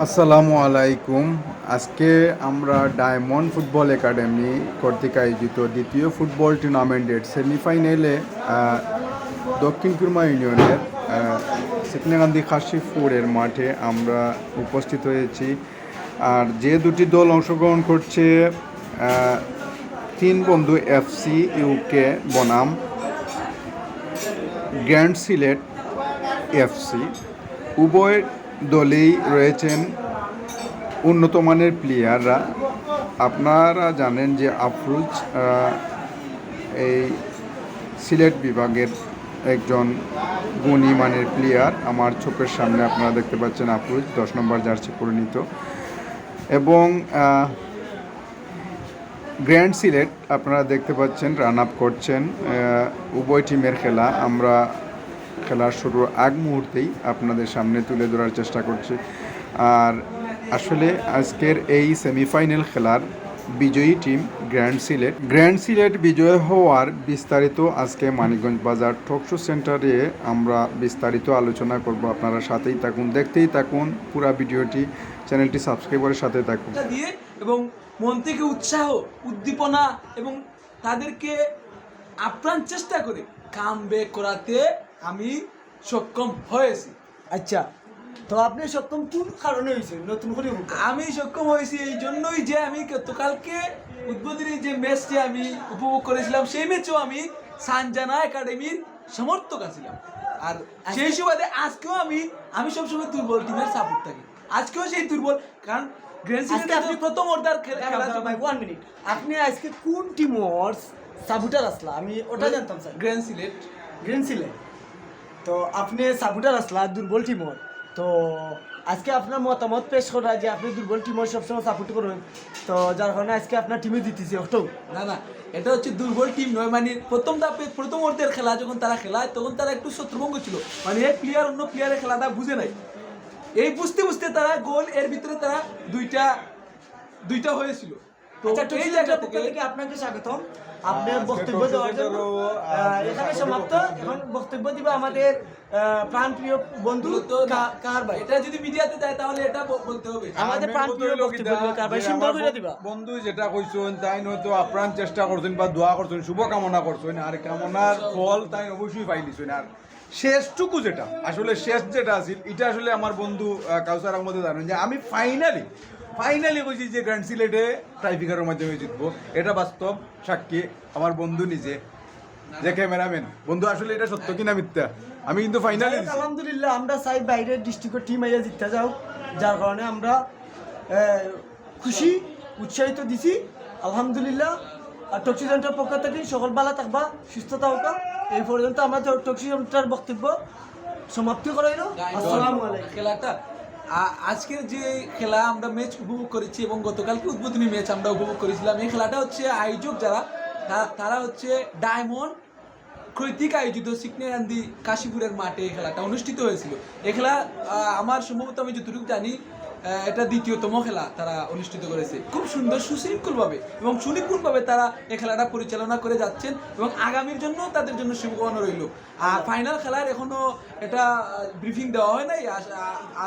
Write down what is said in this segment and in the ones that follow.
আসসালামু আলাইকুম। আজকে আমরা ডায়মন্ড ফুটবল একাডেমি কর্তৃক আয়োজিত দ্বিতীয় ফুটবল টুর্নামেন্টের সেমিফাইনালে দক্ষিণ কুরমা ইউনিয়নের সিকনাকান্দি কাশিপুরের মাঠে আমরা উপস্থিত হয়েছি। আর যে দুটি দল অংশগ্রহণ করছে, তিন বন্ধু এফসি ইউকে বনাম গ্র্যান্ড সিলেট এফসি। উভয় দলেই রয়েছেন উন্নত মানের প্লেয়াররা। আপনারা জানেন যে আফরোজ এই সিলেট বিভাগের একজন গুণী মানের প্লেয়ার। আমার চোখের সামনে আপনারা দেখতে পাচ্ছেন আফরোজ 10 নম্বর জার্সি পরিণত। এবং গ্র্যান্ড সিলেট আপনারা দেখতে পাচ্ছেন রান আপ করছেন। উভয় টিমের খেলা আমরা খেলার শুরুর আগ মুহূর্তেই আপনাদের সামনে তুলে ধরার চেষ্টা করছি। আর আসলে আজকের এই সেমিফাইনাল খেলার বিজয়ী টিম গ্র্যান্ড সিলেট বিজয় হওয়ার বিস্তারিত আজকে মানিকগঞ্জ বাজার টকশো সেন্টারে আমরা বিস্তারিত আলোচনা করব। আপনারা সাথেই থাকুন, দেখতেই থাকুন পুরো ভিডিওটি, চ্যানেলটি সাবস্ক্রাইবের সাথে থাকুন। দিয়ে এবং মন থেকে উৎসাহ, উদ্দীপনা এবং তাদেরকে আপ্রাণ চেষ্টা করে কামব্যাক করাতে আমি সক্ষম হয়েছি। আচ্ছা, তো আপনি সক্ষম কোন কারণে হয়েছে? নতুন করে আমি সক্ষম হয়েছি এই জন্যই যে আমি গতকালকে উদ্বোধনী যে ম্যাচটি আমি উপভোগ করেছিলাম, সেই ম্যাচেও আমি সানজানা একাডেমির সমর্থক আছিলাম। আর সেই সুবাদে আজকেও আমি সবসময় দুর্বল টিমের সাপোর্ট থাকি। আজকেও সেই দুর্বল, কারণ গ্র্যান্ড সিলেটে আপনি প্রথম অর্ডার খেলা। 1 মিনিট, আপনি আজকে কোন টিমর সাপোর্টার আসলা? আমি ওটা জানতাম স্যার। গ্র্যান্ড সিলেট। তো আপনি সাপোর্টার আসলা দুর্বল টিমর। তো আজকে আপনার মতামত পেশ করা যে আপনি দুর্বল টিমর সবসময় সাপোর্ট করবেন, তো যার কারণে আজকে আপনার টিমে জিতেছে ওটাও না, এটা হচ্ছে দুর্বল টিম নয়। মানে প্রথম ধাপে প্রথম অর্ধের খেলা যখন তারা খেলায় তখন তারা একটু শত্রুভঙ্গ ছিল। মানে এক প্লেয়ার অন্য প্লেয়ারের খেলাটা বুঝে নাই। এই বুঝতে তারা গোল এর ভিতরে তারা দুইটা হয়েছিল। তো এই জায়গা থেকে আপনাকে স্বাগতম। আপনার বক্তব্য দেওয়ার জন্য এখানে সমাপ্ত। এখন বক্তব্য দিবে আমাদের প্রাণপ্রিয় বন্ধু কার ভাই। এটা যদি মিডিয়াতে যায় তাহলে এটা বলতে হবে আমাদের প্রাণপ্রিয় বক্তব্য দিবে কার ভাই, সুন্দর করে দিবা। বন্ধু যেটা কইছেন তাই নয়তো আপ্রাণ চেষ্টা করছেন বা দোয়া করছেন, শুভ কামনা করছেন, আর কামনার ফল তাই অবশ্যই পাইলিছেন। আর শেষটুকু যেটা আসলে শেষ যেটা আছে এটা আসলে আমার বন্ধু কাউসার আহমদে জানেন যে আমি ফাইনালি কইছি যে গ্র্যান্ড সিলেটে ট্রাইফিকারের মাধ্যমে জিতবো। এটা বাস্তব সাক্ষী আমার বন্ধু নিজে, যে ক্যামেরাম্যান বন্ধু। আসলে এটা সত্য কিনা মিথ্যা আমি কিন্তু ফাইনালি আলহামদুলিল্লাহ আমরা চাই বাইরের ডিস্ট্রিক্টের টিম আইয়া জিততে যাও, যার কারণে আমরা খুশি উৎসাহিত দিছি আলহামদুলিল্লাহ। আর টক্সি সেন্টার পক্ষ থেকে সকল ভালো থাকবা, সুস্থ থাকবা। এই পর্যন্ত আমরা টক্সি সেন্টার বক্তব্য সমাপ্তি করাইল। আসসালামু আলাইকুম। খেলাটা আজকের যে খেলা আমরা ম্যাচ উপভোগ করেছি এবং গতকালকে উদ্বোধনী ম্যাচ আমরা উপভোগ করেছিলাম, এই খেলাটা হচ্ছে আয়োজক যারা তারা হচ্ছে ডায়মন্ড কর্তৃক আয়োজিত সিকনাকান্দি কাশিপুরের মাঠে এই খেলাটা অনুষ্ঠিত হয়েছিল। এই খেলা আমার সম্ভবত আমি যতটুকু জানি এটা দ্বিতীয়তম খেলা তারা অনুষ্ঠিত করেছে। খুব সুন্দর সুশৃঙ্খলভাবে এবং সুনিপুণভাবে তারা এই খেলাটা পরিচালনা করে যাচ্ছেন এবং আগামীর জন্য তাদের জন্য শুভকামনা রইল। আর ফাইনাল খেলার এখনো এটা ব্রিফিং দেওয়া হয় নাই,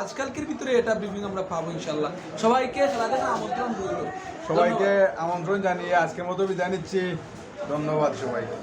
আজকালকের ভিতরে এটা ব্রিফিং আমরা পাবো ইনশাল্লাহ। সবাইকে খেলা দেখার আমন্ত্রণ রইল। সবাইকে আমন্ত্রণ জানিয়ে আজকের মতো বিদায় নিচ্ছি। ধন্যবাদ সবাইকে।